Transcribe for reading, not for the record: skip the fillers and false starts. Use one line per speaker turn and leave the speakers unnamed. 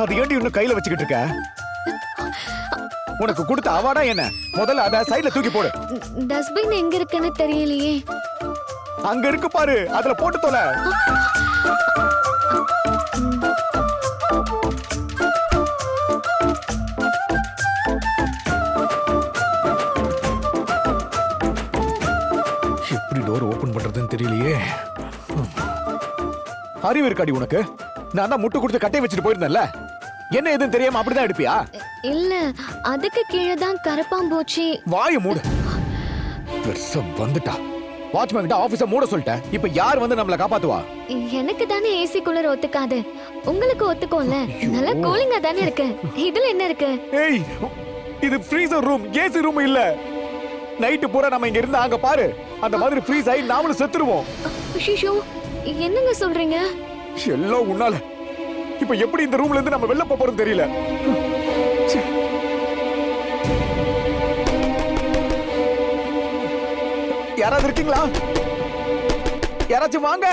அது ஏண்டி இன்னும் கையில வச்சுக்கிட்டு இருக்க? உனக்கு கொடுத்த அவார்டா என்ன? முதல்ல அத சைடுல தூக்கி போடு.
டஸ்ட்பின் எங்க இருக்குன்னு தெரியலையே.
அங்க இருக்கு பாரு, அதுல போட்டு தொலை. எப்படி டோர் ஓபன் பண்றதுன்னு தெரியலையே. அறிவு இருக்காடி உனக்கு? நான் தான் முட்டு கொடுத்து கட்டை வச்சுட்டு போயிருந்தேன்ல. என்ன எதுன்னு தெரியாம அப்படிதான் எடுப்பியா?
இல்ல, அதுக்கு கீழே தான் கரப்பாம்பூச்சி.
வாயை மூடு. பெருசா வந்துட்டா. வாட்ச்மேன் கிட்ட ஆபீஸ மூட சொல்லிட்டேன். இப்ப யார் வந்து நம்மள காப்பாத்துவா?
எனக்கு தானே ஏசி கூலர் ஒத்துக்காது, உங்களுக்கு ஒத்துக்கோல. நல்லா கூலிங்கா தானே இருக்கு. இதுல என்ன இருக்கு?
ஏய், இது ஃப்ரீசர் ரூம், ஏசி ரூம் இல்ல. நைட்டு பூரா நம்ம இங்க இருந்தா அங்க பாரு, அந்த மாதிரி ஃப்ரீஸ் ஆகி நாமளும் செத்துருவோம்.
ஐயோ, என்னங்க சொல்றீங்க?
எல்லாம் உன்னால. இப்ப எப்படி இந்த ரூம்ல இருந்து நம்ம வெளில போறோம் தெரியல. ச்சே. யாராவது இருக்கீங்களா? யாராச்சும் வாங்க.